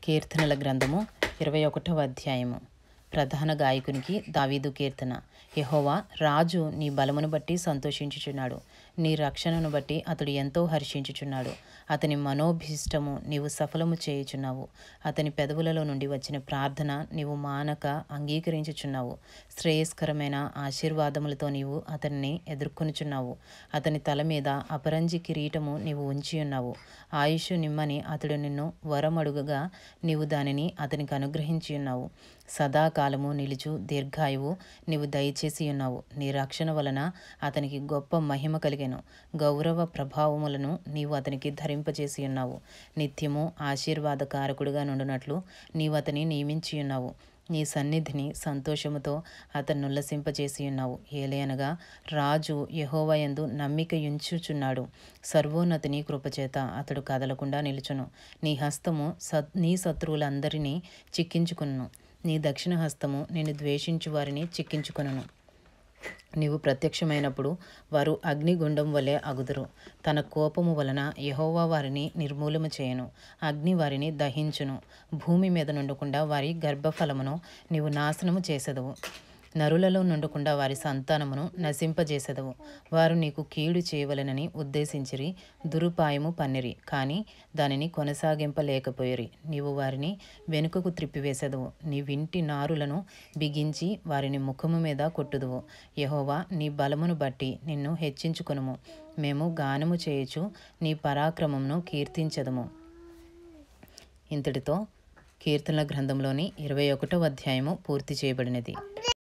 కీర్తనల గ్రంథము 21వ అధ్యాయము. ప్రధాన గాయకునికి దావీదు కీర్తన. యెహోవా రాజు నీ బలమును బట్టి సంతోషించుచున్నాడు, నీ రక్షణను బట్టి అతడు ఎంతో హర్షించుచున్నాడు. అతని మనోభీష్టము నీవు సఫలము చేయుచున్నావు, అతని పెదవులలో నుండి వచ్చిన ప్రార్థన నీవు మానక అంగీకరించుచున్నావు. శ్రేయస్కరమైన ఆశీర్వాదములతో నీవు అతన్ని ఎదుర్కొనుచున్నావు. అతని తల మీద అపరంజి కిరీటము నీవు ఉంచియున్నావు. ఆయుష్ నిమ్మని అతడు నిన్ను వరమడుగగా నీవు దానిని అతనికి అనుగ్రహించి ఉన్నావు. సదాకాలము నిలుచు దీర్ఘాయువు నీవు దయచేసి ఉన్నావు. నీ రక్షణ వలన అతనికి గొప్ప మహిమ కలిగెను. గౌరవ ప్రభావములను నీవు అతనికి ధరింపజేసి ఉన్నావు. నిత్యము ఆశీర్వాదకారకుడుగా నుండునట్లు నీవు అతని నియమించి ఉన్నావు. నీ సన్నిధిని సంతోషముతో అతన్ని ఉల్లసింపజేసి ఉన్నావు. ఏలయనగా రాజు యెహోవా యందు నమ్మిక యుంచుచున్నాడు. సర్వోన్నతిని కృపచేత అతడు కదలకుండా నిలుచును. నీ హస్తము నీ శత్రువులందరినీ చిక్కించుకును. నీ దక్షిణ హస్తము నిన్ను ద్వేషించు వారిని చిక్కించుకొనును. నీవు ప్రత్యక్షమైనప్పుడు వారు అగ్నిగుండం వలె అగుదురు. తన కోపము వలన యెహోవా వారిని నిర్మూలము చేయను. అగ్ని వారిని దహించును. భూమి మీద నుండకుండా వారి గర్భఫలమును నీవు నాశనము చేసెదవు. నరులలో నుండకుండా వారి సంతానమును నశింపజేసెదవు. వారు నీకు కీడు చేయవలెనని ఉద్దేశించిరి, దురుపాయము పన్నిరి, కానీ దానిని కొనసాగింపలేకపోయిరి. నీవు వారిని వెనుకకు త్రిప్పివేసెదవు. నీ వింటి నారులను బిగించి వారిని ముఖము మీద కొట్టుదువు. యెహోవా నీ బలమును బట్టి నిన్ను హెచ్చించుకొనుము. మేము గానము చేయుచు నీ పరాక్రమమును కీర్తించెదము. ఇంతటితో కీర్తనల గ్రంథంలోని 21వ అధ్యాయము పూర్తి చేయబడినది.